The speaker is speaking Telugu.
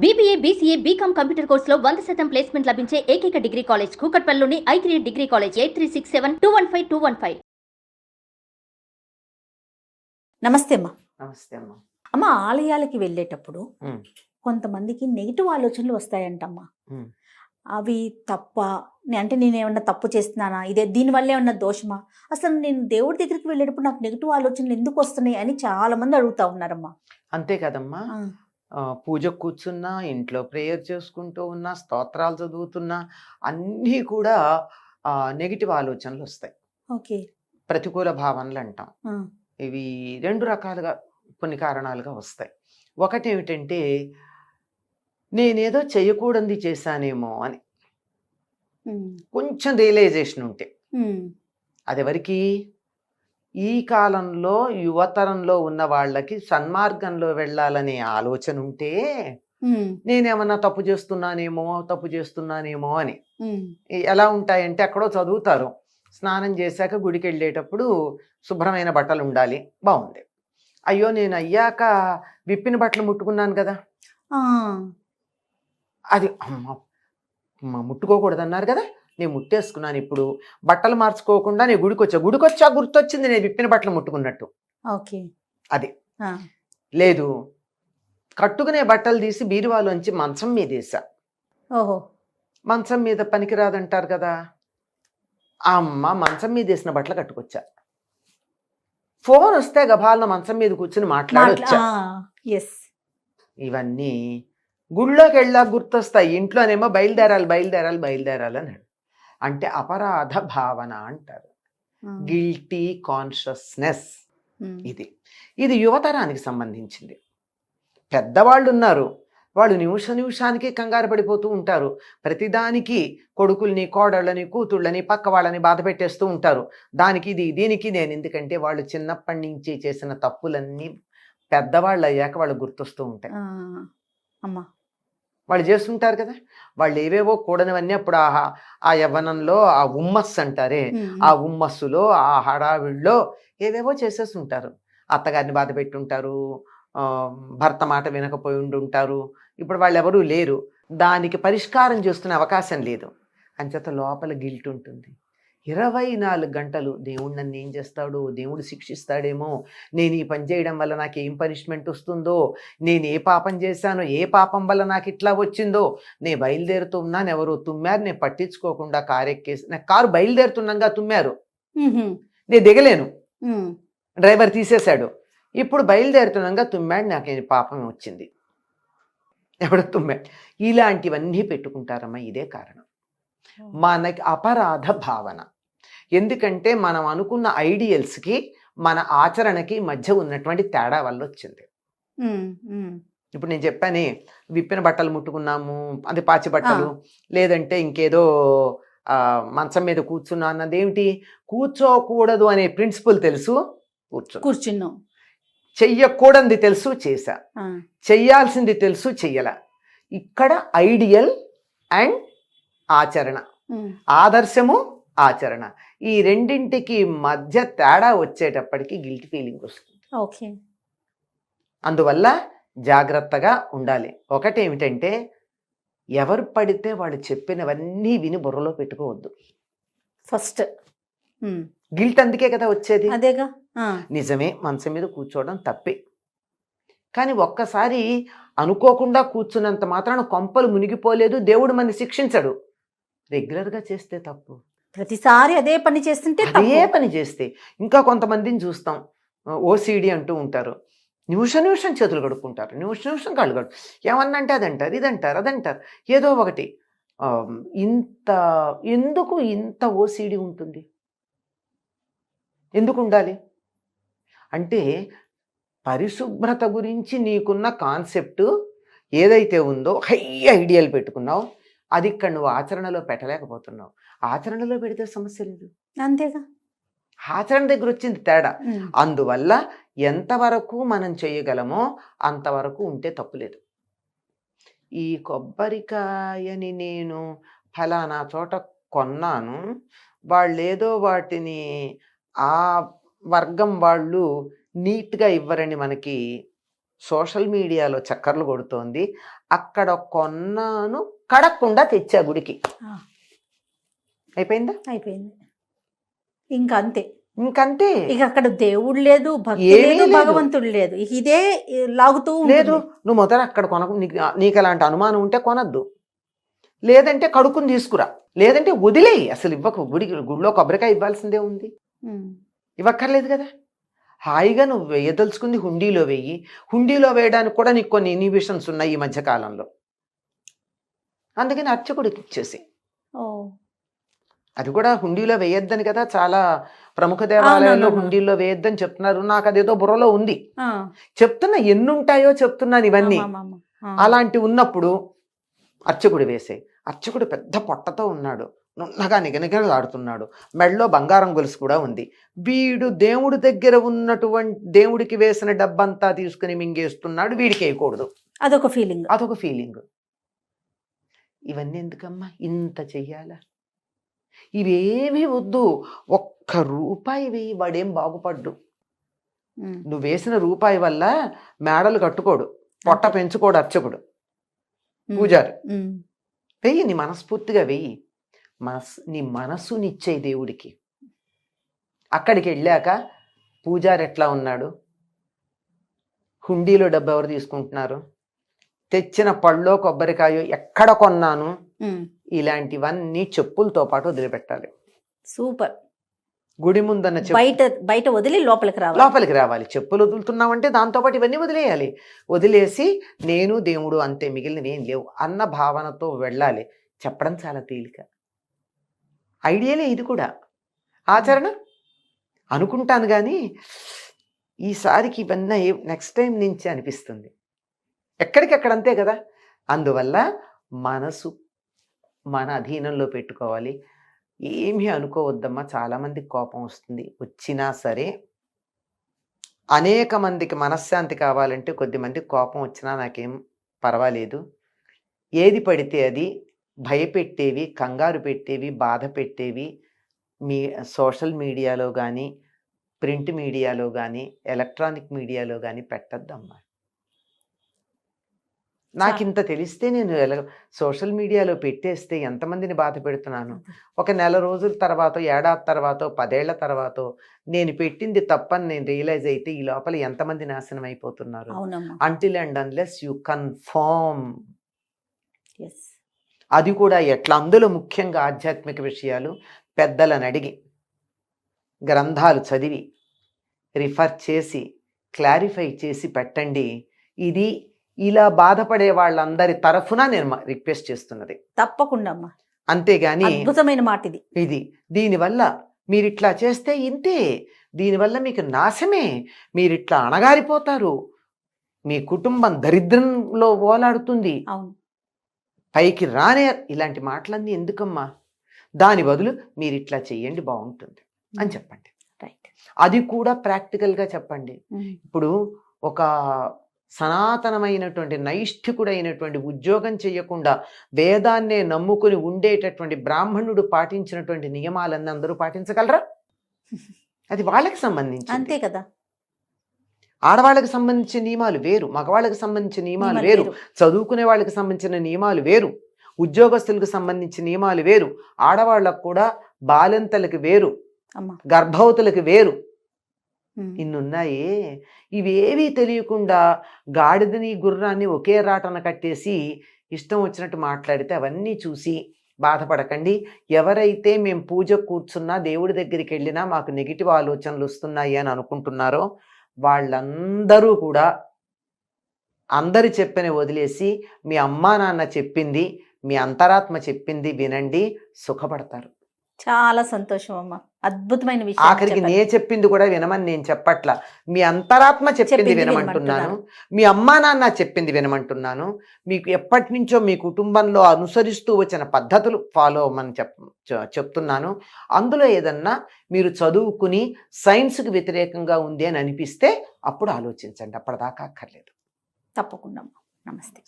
BBA, BCA, BCom కంప్యూటర్ కోర్సులో 100% ప్లేస్మెంట్ లభించే ఏకైక డిగ్రీ కాలేజ్ కూకట్పల్లిలోని i3 డిగ్రీ కాలేజ్ 8367215215. నమస్తే అమ్మా. నమస్తే అమ్మా. అమ్మ, ఆలయాలకి వెళ్ళేటప్పుడు ఉమ్, కొంతమందికి నెగిటివ్ ఆలోచనలు వస్తాయంటమ్మా. ఉమ్. అవి తప్ప అంటే నేను ఏమన్నా తప్పు చేస్తున్నానా, ఇదే దీనివల్ల ఏమన్నా దోషమా, అసలు నేను దేవుడి దగ్గరికి వెళ్ళేటప్పుడు నాకు నెగిటివ్ ఆలోచనలు ఎందుకు వస్తున్నాయి అని చాలా మంది అడుగుతా ఉన్నారమ్మా. అంతే కదమ్మా. పూజకు కూర్చున్నా, ఇంట్లో ప్రేయర్ చేసుకుంటూ ఉన్నా, స్తోత్రాలు చదువుతున్నా అన్నీ కూడా నెగిటివ్ ఆలోచనలు వస్తాయి. ఓకే. ప్రతికూల భావనలు అంటాం. ఇవి రెండు రకాలుగా కొన్ని కారణాలుగా వస్తాయి. ఒకటి ఏమిటంటే నేనేదో చేయకూడనిది చేశానేమో అని కొంచెం రియలైజేషన్ ఉంటే, అది ఎవరికి, ఈ కాలంలో యువతరంలో ఉన్న వాళ్ళకి సన్మార్గంలో వెళ్ళాలనే ఆలోచన ఉంటే నేనేమన్నా తప్పు చేస్తున్నానేమో అని. ఎలా ఉంటాయంటే అక్కడో చదువుతారు, స్నానం చేశాక గుడికి వెళ్ళేటప్పుడు శుభ్రమైన బట్టలు ఉండాలి, బాగుంది. అయ్యో నేను అయ్యాక విప్పిన బట్టలు ముట్టుకున్నాను కదా, అది అమ్మ ముట్టుకోకూడదు అన్నారు కదా, నేను ముట్టేసుకున్నాను. ఇప్పుడు బట్టలు మార్చుకోకుండా నేను గుడికొచ్చా గుర్తొచ్చింది నేను విప్పిన బట్టలు ముట్టుకున్నట్టు. ఓకే. అది లేదు, కట్టుకునే బట్టలు తీసి బీరువాలోంచి మంచం మీద వేసా. ఓహో. మంచం మీద పనికిరాదంటారు కదా, అమ్మ మంచం మీద వేసిన బట్టలు కట్టుకొచ్చా. ఫోన్ వస్తే గబాలన మంచం మీద కూర్చుని మాట్లాడొచ్చా. ఇవన్నీ గుళ్ళోకి వెళ్ళా గుర్తొస్తాయి, ఇంట్లోనేమో బయలుదేరాలి అన్నాడు. అంటే అపరాధ భావన అంటారు, గిల్టీ కాన్షియస్నెస్. ఇది యువతరానికి సంబంధించింది. పెద్దవాళ్ళు ఉన్నారు, వాళ్ళు నిమిషానికి కంగారు పడిపోతూ ఉంటారు. ప్రతిదానికి కొడుకుల్ని, కోడళ్ళని, కూతుళ్ళని, పక్క వాళ్ళని బాధ పెట్టేస్తూ ఉంటారు. దీనికి నేను, ఎందుకంటే వాళ్ళు చిన్నప్పటి నుంచి చేసిన తప్పులన్నీ పెద్దవాళ్ళు అయ్యాక వాళ్ళు గుర్తొస్తూ ఉంటాయి. అమ్మా, వాళ్ళు చేస్తుంటారు కదా, వాళ్ళు ఏవేవో కూడనివన్నీ అప్పుడు ఆ యవ్వనంలో ఆ ఉమ్మస్సు అంటారే, ఆ ఉమ్మస్సులో ఆ హడావిడిలో ఏవేవో చేసేస్తుంటారు. అత్తగారిని బాధ పెట్టుంటారు, భర్త మాట వినకపోయి ఉండుంటారు. ఇప్పుడు వాళ్ళు ఎవరూ లేరు, దానికి పరిష్కారం చేసుకునే అవకాశం లేదు. అంచేత లోపల గిల్ట్ ఉంటుంది. 24 గంటలు దేవుడు నన్ను ఏం చేస్తాడో, దేవుడు శిక్షిస్తాడేమో, నేను ఈ పని చేయడం వల్ల నాకు ఏం పనిష్మెంట్ వస్తుందో, నేను ఏ పాపం చేశానో, ఏ పాపం వల్ల నాకు ఇట్లా వచ్చిందో, నేను బయలుదేరుతున్నాను, ఎవరో తుమ్మారు, నేను పట్టించుకోకుండా కారు ఎక్కేసి, నాకు కారు బయలుదేరుతున్నాగా తుమ్మారు, నేను దిగలేను, డ్రైవర్ తీసేశాడు, ఇప్పుడు బయలుదేరుతున్నాగా తుమ్మాడు, నాకు పాపం వచ్చింది, ఎవడో తుమ్మాడు. ఇలాంటివన్నీ పెట్టుకుంటారమ్మా. ఇదే కారణం, మనకి అపరాధ భావన. ఎందుకంటే మనం అనుకున్న ఐడియల్స్కి మన ఆచరణకి మధ్య ఉన్నటువంటి తేడా వల్ల వచ్చింది. ఇప్పుడు నేను చెప్పానే, విప్పిన బట్టలు ముట్టుకున్నాము, అది పాచి బట్టలు, లేదంటే ఇంకేదో మంచం మీద కూర్చున్నా అన్నది ఏమిటి, కూర్చోకూడదు అనే ప్రిన్సిపల్ తెలుసు, కూర్చున్నాం. చెయ్యకూడదు తెలుసు, చేశా. చెయ్యాల్సింది తెలుసు, చెయ్యలా. ఇక్కడ ఐడియల్ అండ్ ఆచరణ, ఆదర్శము ఆచరణ, ఈ రెండింటికి మధ్య తేడా వచ్చేటప్పటికి గిల్ట్ ఫీలింగ్ వస్తుంది. ఓకే. అందువల్ల జాగ్రత్తగా ఉండాలి. ఒకటేమిటంటే ఎవరు పడితే వాళ్ళు చెప్పినవన్నీ విని బుర్రలో పెట్టుకోవద్దు. ఫస్ట్ గిల్ట్ అందుకే కదా వచ్చేది. అదేగా. నిజమే, మంచం మీద కూర్చోవడం తప్పే, కానీ ఒక్కసారి అనుకోకుండా కూర్చున్నంత మాత్రాన కొంపలు మునిగిపోలేదు, దేవుడు మనని శిక్షించడు. రెగ్యులర్గా చేస్తే తప్పు, ప్రతిసారి అదే పని చేస్తే. ఇంకా కొంతమందిని చూస్తాం, ఓసిడి అంటూ ఉంటారు, నిమిషం చేతులు కడుక్కుంటారు, నిమిషం కాళ్ళు కడుపు, ఏమన్నా అంటే అదంటారు, అదంటారు, ఏదో ఒకటి. ఎందుకు ఇంత ఓసిడి ఉంటుంది, ఎందుకు ఉండాలి అంటే, పరిశుభ్రత గురించి నీకున్న కాన్సెప్ట్ ఏదైతే ఉందో, హై ఐడియల్ పెట్టుకున్నావు, అది ఇక్కడ నువ్వు ఆచరణలో పెట్టలేకపోతున్నావు. ఆచరణలో పెడితే సమస్య లేదు, అంతేగా. ఆచరణ దగ్గర వచ్చింది తేడా. అందువల్ల ఎంతవరకు మనం చేయగలమో అంతవరకు ఉంటే తప్పులేదు. ఈ కొబ్బరికాయని నేను ఫలానా చోట కొన్నాను, వాళ్ళేదో వాటిని ఆ వర్గం వాళ్ళు నీట్గా ఇవ్వరని మనకి సోషల్ మీడియాలో చక్కర్లు కొడుతోంది. అక్కడ కొన్నాను, కడక్కుండా తెచ్చా గుడికి. ఆ. అయిపోయిందా? అయిపోయింది. ఇంకా అంతే. ఇంకంతే. ఇక అక్కడ దేవుడు లేదు, భక్తి ఏమీ లేదు, లేదు. భగవంతుడు లేదు. ఇక ఇదే లాగుతూ లేదు, ఉంటుంది. నువ్వు మొదట అక్కడ కొనకు. నీకు అలాంటి అనుమానం ఉంటే కొనద్దు. లేదంటే కడుక్కుని తీసుకురా. లేదంటే వదిలేయి, అసలు ఇవ్వకు. గుడిలో కొబ్బరికాయ ఇవ్వాల్సిందే ఉంది, ఉమ్. ఇవ్వక్కర్లేదు కదా. హాయిగా నువ్వు వేయదలుచుకుంది హుండీలో వేయి. హుండీలో వేయడానికి కూడా నీకు కొన్ని ఇన్హిబిషన్స్ ఉన్నాయి ఈ మధ్య కాలంలో. అందుకని అర్చకుడికి ఇచ్చేసి, ఓ. అది కూడా హుండీలో వేయొద్దని కదా చాలా ప్రముఖ దేవాలయాల్లో అవునవును. హుండీలో వేయొద్దని చెప్తున్నారు. నాకు అదేదో బుర్రలో ఉంది. ఆ. చెప్తున్నా, ఎన్నుంటాయో చెప్తున్నాను ఇవన్నీ. ఆమామామ. ఆ. అలాంటి ఉన్నప్పుడు అర్చకుడు వేసే. అర్చకుడు పెద్ద పొట్టతో ఉన్నాడు, నున్నగా నిగనిగలాడుతున్నాడు, మెడలో బంగారం గొలుసు కూడా ఉంది. వీడు దేవుడి దగ్గర ఉన్నటువంటి దేవుడికి వేసిన డబ్బంతా తీసుకుని మింగేస్తున్నాడు, వీడికి వేయకూడదు. అదొక ఫీలింగ్. అదొక ఫీలింగ్. ఇవన్నీ ఎందుకమ్మా ఇంత చెయ్యాలా? ఇవేమీ వద్దు. ఒక్క రూపాయి వేయి, వాడేం బాగుపడ్డు. ఉమ్. నువ్వు వేసిన రూపాయి వల్ల మేడలు కట్టుకోడు, పొట్ట పెంచుకోడు అర్చకుడు, ఉమ్. పూజారి. ఉమ్. వెయ్యి, నీ మనస్ఫూర్తిగా వెయ్యి. నీ మనసునిచ్చే దేవుడికి. అక్కడికి వెళ్ళాక పూజారి ఎట్లా ఉన్నాడు, హుండీలో డబ్బు ఎవరు తీసుకుంటున్నారు, తెచ్చిన పళ్ళో కొబ్బరికాయో ఎక్కడ కొన్నాను, ఉమ్. ఇలాంటివన్నీ చెప్పులతో పాటు వదిలిపెట్టాలి. సూపర్. గుడి ముందన్న బయట వదిలి లోపలికి రావాలి. లోపలికి రావాలి. చెప్పులు వదులుతున్నామంటే దాంతోపాటు ఇవన్నీ వదిలేయాలి. వదిలేసి నేను దేవుడు అంతే, మిగిలినవి ఏం లేవు అన్న భావనతో వెళ్ళాలి. చెప్పడం చాలా తేలిక, ఐడియాలే ఇది కూడా. ఆచరణ అనుకుంటాను కానీ ఈసారికి ఇవన్నీ నెక్స్ట్ టైం నుంచి అనిపిస్తుంది. ఎక్కడికెక్కడంతే కదా. అందువల్ల మనసు మన అధీనంలో పెట్టుకోవాలి. ఏమీ అనుకోవద్దమ్మా. చాలామందికి కోపం వస్తుంది, వచ్చినా సరే అనేక మందికి మనశ్శాంతి కావాలంటే కొద్దిమందికి కోపం వచ్చినా నాకేం పర్వాలేదు. ఏది పడితే అది భయపెట్టేవి, కంగారు పెట్టేవి, బాధ పెట్టేవి మీ సోషల్ మీడియాలో కానీ, ప్రింట్ మీడియాలో కానీ, ఎలక్ట్రానిక్ మీడియాలో కానీ పెట్టద్దమ్మా. నాకు ఇంత తెలిస్తే నేను సోషల్ మీడియాలో పెట్టేస్తే ఎంతమందిని బాధ పెడుతున్నాను. ఒక నెల రోజుల తర్వాత, ఏడాది తర్వాత, 10 ఏళ్ల తర్వాత నేను పెట్టింది తప్పని నేను రియలైజ్ అయితే ఈ లోపల ఎంతమంది నాశనం అయిపోతున్నారు. అవునమ్మా. Until and unless you confirm. Yes. అది కూడా ఎట్లా, అందులో ముఖ్యంగా ఆధ్యాత్మిక విషయాలు పెద్దలను అడిగి, గ్రంథాలు చదివి, రిఫర్ చేసి, క్లారిఫై చేసి పెట్టండి. ఇది ఇలా బాధపడే వాళ్ళందరి తరఫున నేను రిక్వెస్ట్ చేస్తున్నది. తప్పకుండా అమ్మా. అంతేగాని అద్భుతమైన మాట ఇది. ఇది దీనివల్ల మీరు ఇట్లా చేస్తే ఇంతే, దీనివల్ల మీకు నాశమే, మీరు ఇట్లా అణగారిపోతారు, మీ కుటుంబం దరిద్రంలో ఓలాడుతుంది, అవును. పైకి రానే, ఇలాంటి మాటలన్నీ ఎందుకమ్మా. దాని బదులు మీరు ఇట్లా చెయ్యండి బాగుంటుంది అని చెప్పండి. రైట్. అది కూడా ప్రాక్టికల్గా చెప్పండి. ఇప్పుడు ఒక సనాతనమైనటువంటి నైష్ఠికుడైనటువంటి ఉద్యోగం చేయకుండా వేదాన్నే నమ్ముకుని ఉండేటటువంటి బ్రాహ్మణుడు పాటించినటువంటి నియమాలన్నీ అందరూ పాటించగలరా? అది వాళ్ళకి సంబంధించి. అంతే కదా. ఆడవాళ్ళకి సంబంధించిన నియమాలు వేరు, మగవాళ్ళకి సంబంధించిన నియమాలు వేరు, చదువుకునే వాళ్ళకి సంబంధించిన నియమాలు వేరు, ఉద్యోగస్తులకు సంబంధించిన నియమాలు వేరు, ఆడవాళ్ళకు కూడా బాలింతలకు వేరు, గర్భవతులకు వేరు, ఇన్నున్నాయే. ఇవేవీ తెలియకుండా గాడిదని గుర్రాన్ని ఒకే రాటన కట్టేసి ఇష్టం వచ్చినట్టు మాట్లాడితే అవన్నీ చూసి బాధపడకండి. ఎవరైతే మేము పూజ కూర్చున్నా, దేవుడి దగ్గరికి వెళ్ళినా మాకు నెగిటివ్ ఆలోచనలు వస్తున్నాయి అని అనుకుంటున్నారో వాళ్ళందరూ కూడా అందరు చెప్పని వదిలేసి మీ అమ్మా నాన్న చెప్పింది, మీ అంతరాత్మ చెప్పింది వినండి, సుఖపడతారు. చాలా సంతోషం అమ్మా. అద్భుతమైన విషయం. ఆఖరికి నేను చెప్పింది కూడా వినమని నేను చెప్పట్లా, మీ అంతరాత్మ చెప్పింది వినమంటున్నాను, మీ అమ్మా నాన్న చెప్పింది వినమంటున్నాను. మీకు ఎప్పటి నుంచో మీ కుటుంబంలో అనుసరిస్తూ వచ్చిన పద్ధతులు ఫాలో అవ్వమని చెప్తున్నాను. అందులో ఏదన్నా మీరు చదువుకుని సైన్స్కి వ్యతిరేకంగా ఉంది అని అనిపిస్తే అప్పుడు ఆలోచించండి, అప్పటిదాకా అక్కర్లేదు. తప్పకుండా. నమస్తే.